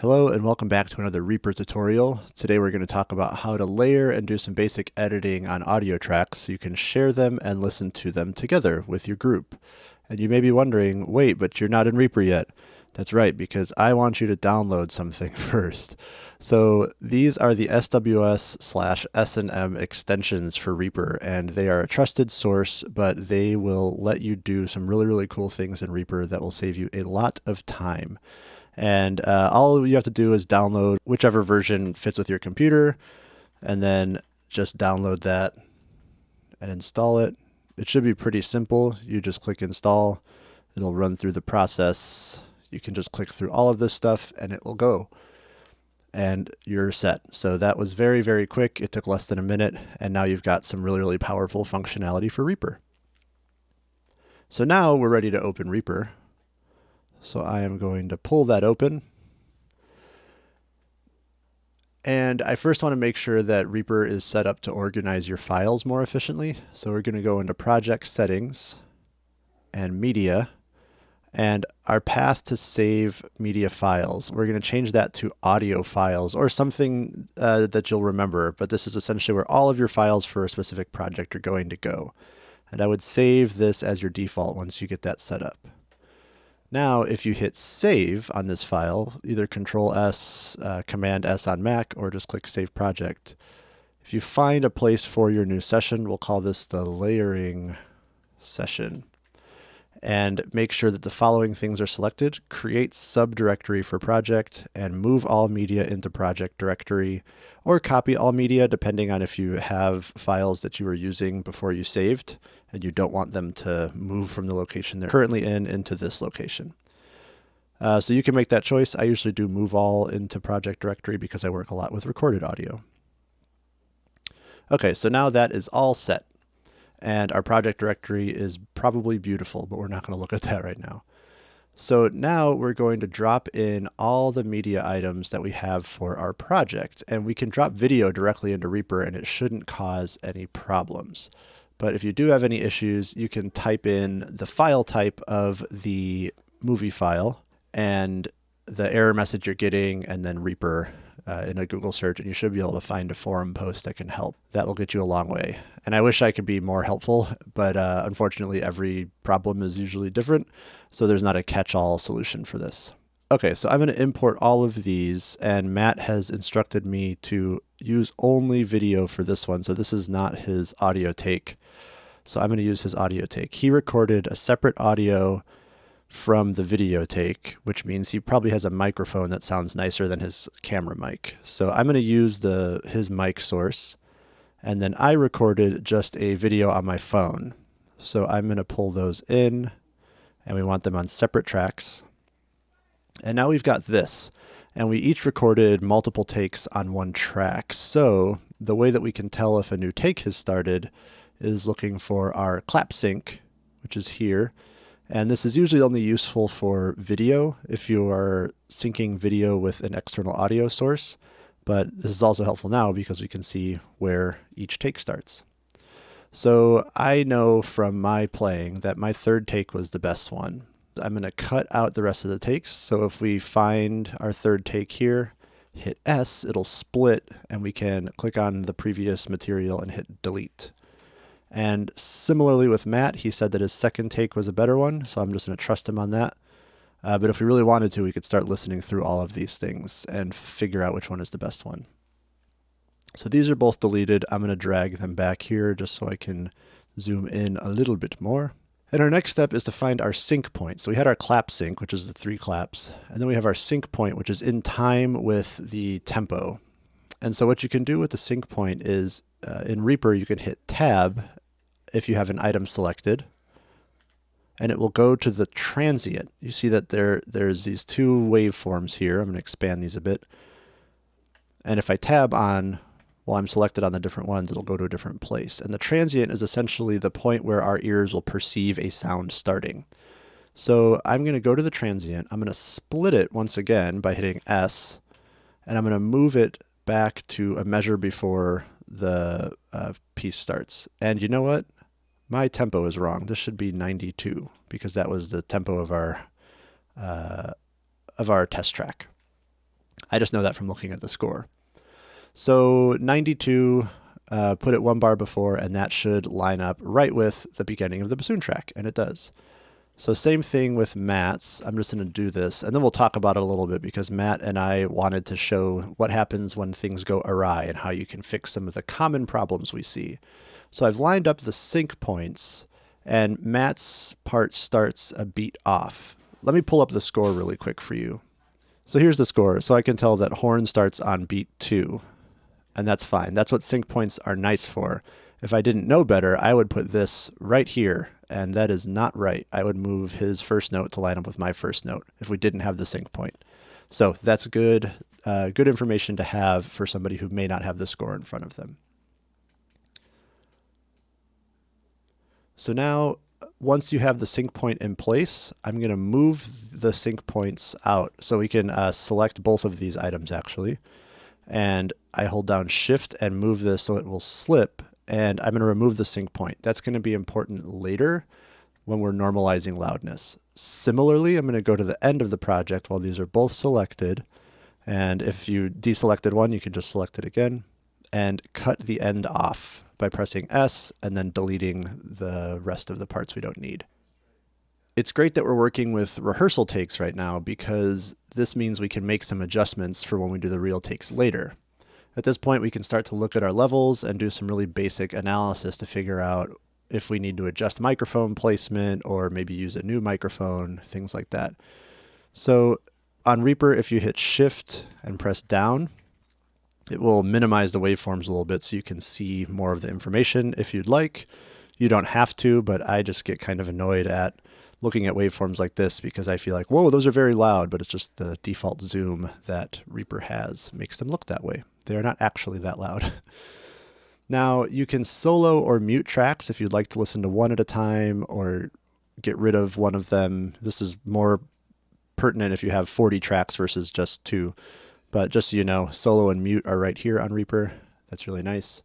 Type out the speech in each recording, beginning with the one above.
Hello and welcome back to another Reaper tutorial. Today we're going to talk about how to layer and do some basic editing on audio tracks so you can share them and listen to them together with your group. And you may be wondering, wait, but you're not in Reaper yet. That's right, because I want you to download something first. So these are the SWS/SNM extensions for Reaper, and they are a trusted source, but they will let you do some really cool things in Reaper that will save you a lot of time. And all you have to do is download whichever version fits with your computer, and then just download that and install it. It should be pretty simple. You just click install. It'll run through the process. You can just click through all of this stuff and it will go. And you're set. So that was very quick. It took less than a minute, and now you've got some really powerful functionality for Reaper. So now we're ready to open Reaper. So I am going to pull that open. And I first want to make sure that Reaper is set up to organize your files more efficiently. So we're going to go into Project Settings and Media, and our path to save media files. We're going to change that to audio files or something that you'll remember, but this is essentially where all of your files for a specific project are going to go. And I would save this as your default once you get that set up. Now, if you hit save on this file, either Control S, Command S on Mac, or just click Save Project. If you find a place for your new session, we'll call this the layering session. And make sure that the following things are selected: create subdirectory for project, and move all media into project directory, or copy all media depending on if you have files that you were using before you saved and you don't want them to move from the location they're currently in into this location. So you can make that choice. I usually do move all into project directory because I work a lot with recorded audio. Okay, so now that is all set. And our project directory is probably beautiful, but we're not going to look at that right now. So now we're going to drop in all the media items that we have for our project. And we can drop video directly into Reaper and it shouldn't cause any problems. But if you do have any issues, you can type in the file type of the movie file and the error message you're getting, and then Reaper in a Google search, and you should be able to find a forum post that can help. That will get you a long way. And I wish I could be more helpful, but unfortunately every problem is usually different, so there's not a catch-all solution for this. Okay, so I'm going to import all of these, and Matt has instructed me to use only video for this one, so this is not his audio take. So I'm going to use his audio take. He recorded a separate audio from the video take, which means he probably has a microphone that sounds nicer than his camera mic. So I'm going to use his mic source, and then I recorded just a video on my phone. So I'm going to pull those in, and we want them on separate tracks. And now we've got this, and we each recorded multiple takes on one track. So the way that we can tell if a new take has started is looking for our clap sync, which is here. And this is usually only useful for video if you are syncing video with an external audio source. But this is also helpful now because we can see where each take starts. So I know from my playing that my third take was the best one. I'm going to cut out the rest of the takes. So if we find our third take here, hit S, it'll split, and we can click on the previous material and hit delete. And similarly with Matt, he said that his second take was a better one, so I'm just going to trust him on that. But if we really wanted to, we could start listening through all of these things and figure out which one is the best one. So these are both deleted. I'm going to drag them back here just so I can zoom in a little bit more. And our next step is to find our sync point. So we had our clap sync, which is the 3 claps, and then we have our sync point, which is in time with the tempo. And so what you can do with the sync point is in Reaper, you can hit Tab if you have an item selected, and it will go to the transient. You see that there's these 2 waveforms here. I'm going to expand these a bit. And if I tab on, while I'm selected on the different ones, it'll go to a different place. And the transient is essentially the point where our ears will perceive a sound starting. So I'm going to go to the transient. I'm going to split it once again by hitting S, and I'm going to move it back to a measure before the piece starts. And you know what? My tempo is wrong. This should be 92 because that was the tempo of our test track. I just know that from looking at the score. So 92, put it one bar before, and that should line up right with the beginning of the bassoon track, and it does. So same thing with Matt's. I'm just going to do this, and then we'll talk about it a little bit because Matt and I wanted to show what happens when things go awry and how you can fix some of the common problems we see. So I've lined up the sync points, and Matt's part starts a beat off. Let me pull up the score really quick for you. So here's the score. So I can tell that horn starts on beat 2, and that's fine. That's what sync points are nice for. If I didn't know better, I would put this right here, and that is not right. I would move his first note to line up with my first note if we didn't have the sync point. So that's good information to have for somebody who may not have the score in front of them. So now, once you have the sync point in place, I'm going to move the sync points out. So we can select both of these items actually. And I hold down Shift and move this so it will slip. And I'm going to remove the sync point. That's going to be important later when we're normalizing loudness. Similarly, I'm going to go to the end of the project while these are both selected. And if you deselected one, you can just select it again and cut the end off by pressing S and then deleting the rest of the parts we don't need. It's great that we're working with rehearsal takes right now because this means we can make some adjustments for when we do the real takes later. At this point, we can start to look at our levels and do some really basic analysis to figure out if we need to adjust microphone placement or maybe use a new microphone, things like that. So on Reaper, if you hit Shift and press down, it will minimize the waveforms a little bit so you can see more of the information if you'd like. You don't have to, but I just get kind of annoyed at looking at waveforms like this because I feel like, whoa, those are very loud, but it's just the default zoom that Reaper has makes them look that way. They're not actually that loud. Now, you can solo or mute tracks if you'd like to listen to one at a time or get rid of one of them. This is more pertinent if you have 40 tracks versus just 2. But just so you know, solo and mute are right here on Reaper. That's really nice.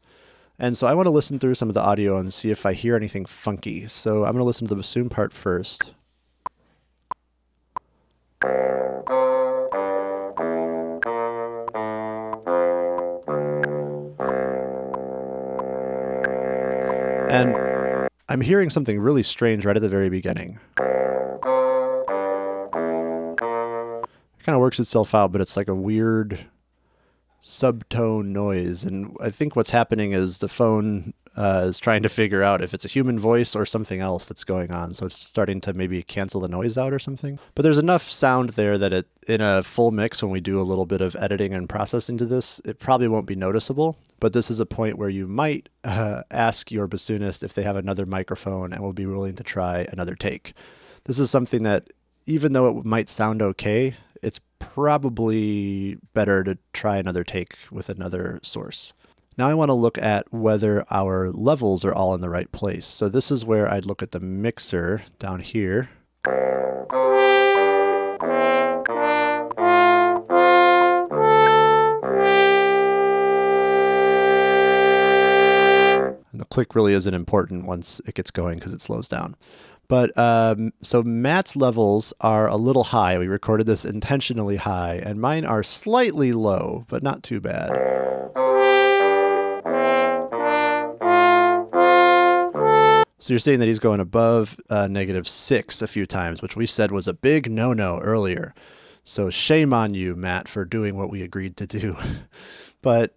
And so I want to listen through some of the audio and see if I hear anything funky. So I'm going to listen to the bassoon part first. And I'm hearing something really strange right at the very beginning. It kind of works itself out, but it's like a weird subtone noise. And I think what's happening is the phone is trying to figure out if it's a human voice or something else that's going on. So it's starting to maybe cancel the noise out or something. But there's enough sound there that in a full mix, when we do a little bit of editing and processing to this, it probably won't be noticeable. But this is a point where you might ask your bassoonist if they have another microphone and will be willing to try another take. This is something that, even though it might sound okay, it's probably better to try another take with another source. Now I want to look at whether our levels are all in the right place. So this is where I'd look at the mixer down here. And the click really isn't important once it gets going because it slows down. But so Matt's levels are a little high. We recorded this intentionally high, and mine are slightly low, but not too bad. So you're seeing that he's going above -6 a few times, which we said was a big no-no earlier. So shame on you, Matt, for doing what we agreed to do. But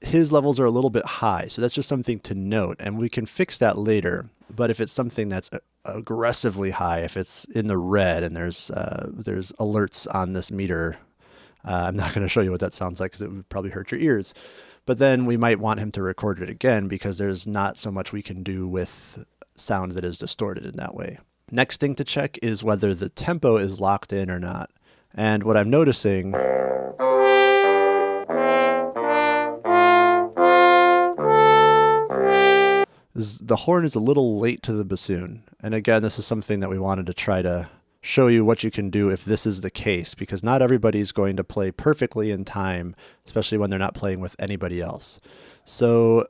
his levels are a little bit high, so that's just something to note, and we can fix that later. But if it's something that's aggressively high, if it's in the red and there's alerts on this meter, I'm not going to show you what that sounds like because it would probably hurt your ears. But then we might want him to record it again because there's not so much we can do with sound that is distorted in that way. Next thing to check is whether the tempo is locked in or not. And what I'm noticing is the horn is a little late to the bassoon. And again, this is something that we wanted to try to show you what you can do if this is the case, because not everybody's going to play perfectly in time, especially when they're not playing with anybody else. So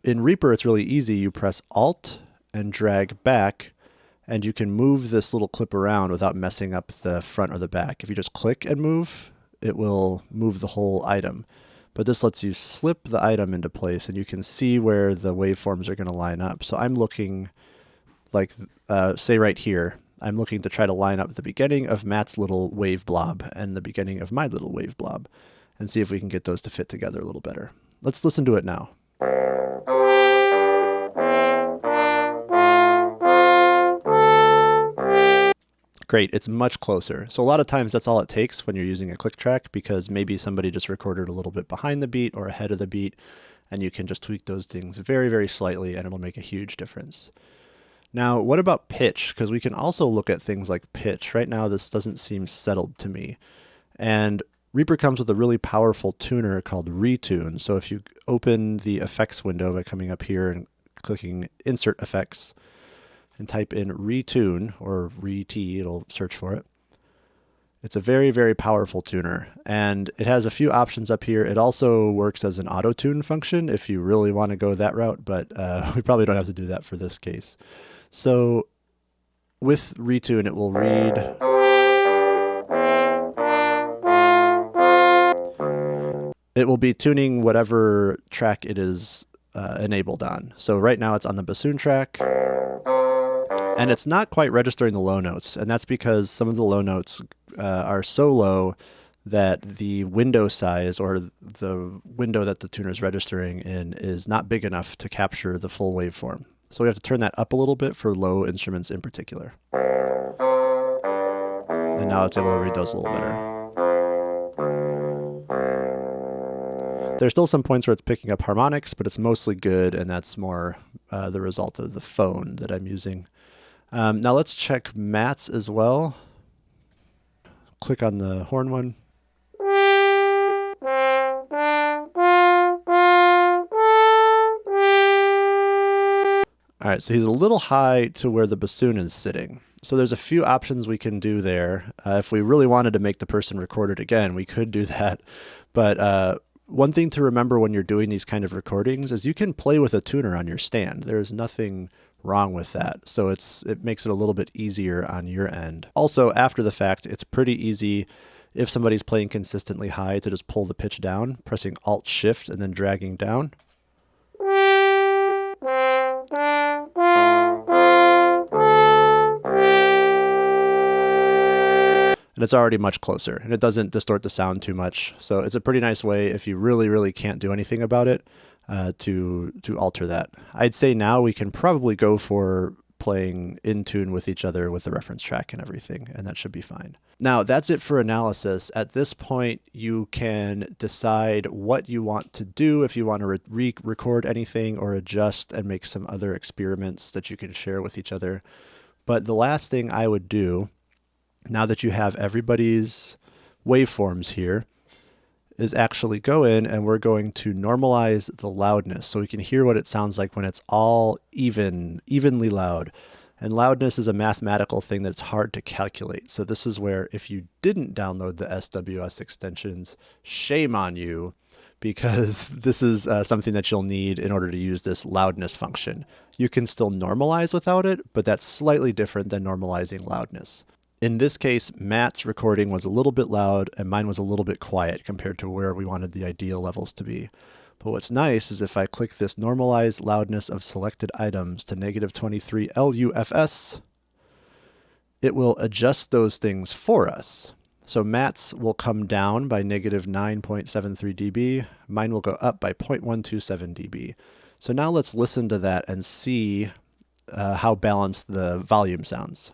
in Reaper, it's really easy. You press Alt and drag back, and you can move this little clip around without messing up the front or the back. If you just click and move, it will move the whole item. But this lets you slip the item into place, and you can see where the waveforms are going to line up. So I'm looking, like, say right here, I'm looking to try to line up the beginning of Matt's little wave blob and the beginning of my little wave blob, and see if we can get those to fit together a little better. Let's listen to it now. Great, it's much closer. So a lot of times that's all it takes when you're using a click track, because maybe somebody just recorded a little bit behind the beat or ahead of the beat, and you can just tweak those things very, very slightly, and it'll make a huge difference. Now, what about pitch? Because we can also look at things like pitch. Right now, this doesn't seem settled to me. And Reaper comes with a really powerful tuner called Retune. So if you open the effects window by coming up here and clicking Insert Effects, and type in Retune or Re-T, it'll search for it. It's a very, very powerful tuner, and it has a few options up here. It also works as an auto-tune function if you really want to go that route, but we probably don't have to do that for this case. So with Retune, it will read. It will be tuning whatever track it is enabled on. So right now it's on the bassoon track. And it's not quite registering the low notes, and that's because some of the low notes are so low that the window size, or the window that the tuner is registering in, is not big enough to capture the full waveform. So we have to turn that up a little bit for low instruments in particular. And now it's able to read those a little better. There's still some points where it's picking up harmonics, but it's mostly good, and that's more the result of the phone that I'm using. Now let's check Matt's as well. Click on the horn one. All right, so he's a little high to where the bassoon is sitting. So there's a few options we can do there. If we really wanted to make the person record it again, we could do that. But one thing to remember when you're doing these kind of recordings is you can play with a tuner on your stand. There's nothing wrong with that. So it makes it a little bit easier on your end. Also, after the fact, it's pretty easy if somebody's playing consistently high to just pull the pitch down, pressing Alt-Shift and then dragging down. And it's already much closer, and it doesn't distort the sound too much. So it's a pretty nice way, if you really, really can't do anything about it, to alter that. I'd say now we can probably go for playing in tune with each other with the reference track and everything, and that should be fine. Now, that's it for analysis. At this point, you can decide what you want to do, if you want to re-record anything or adjust and make some other experiments that you can share with each other. But the last thing I would do, now that you have everybody's waveforms here, is actually go in and we're going to normalize the loudness so we can hear what it sounds like when it's all evenly loud. And loudness is a mathematical thing that's hard to calculate. So this is where, if you didn't download the SWS extensions, shame on you, because this is something that you'll need in order to use this loudness function. You can still normalize without it, but that's slightly different than normalizing loudness. In this case, Matt's recording was a little bit loud and mine was a little bit quiet compared to where we wanted the ideal levels to be. But what's nice is if I click this normalize loudness of selected items to -23 LUFS, it will adjust those things for us. So Matt's will come down by -9.73 dB. Mine will go up by 0.127 dB. So now let's listen to that and see how balanced the volume sounds.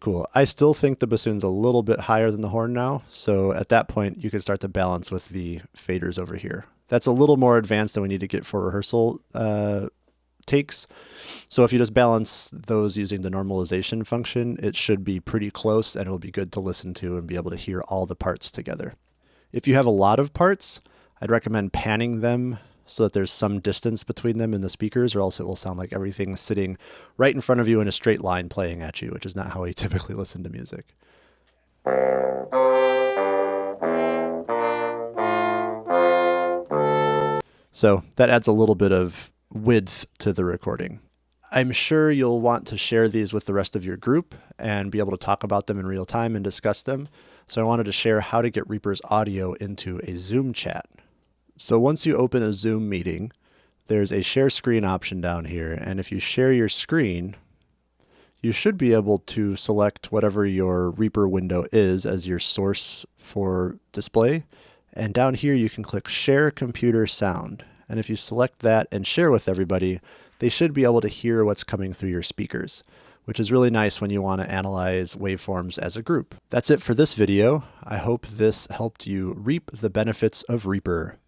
Cool. I still think the bassoon's a little bit higher than the horn now, so at that point you can start to balance with the faders over here. That's a little more advanced than we need to get for rehearsal takes. So if you just balance those using the normalization function, it should be pretty close and it'll be good to listen to and be able to hear all the parts together. If you have a lot of parts, I'd recommend panning them so that there's some distance between them in the speakers, or else it will sound like everything's sitting right in front of you in a straight line playing at you, which is not how we typically listen to music. So that adds a little bit of width to the recording. I'm sure you'll want to share these with the rest of your group and be able to talk about them in real time and discuss them. So I wanted to share how to get Reaper's audio into a Zoom chat. So once you open a Zoom meeting, there's a share screen option down here. And if you share your screen, you should be able to select whatever your Reaper window is as your source for display. And down here, you can click Share Computer Sound. And if you select that and share with everybody, they should be able to hear what's coming through your speakers, which is really nice when you want to analyze waveforms as a group. That's it for this video. I hope this helped you reap the benefits of Reaper.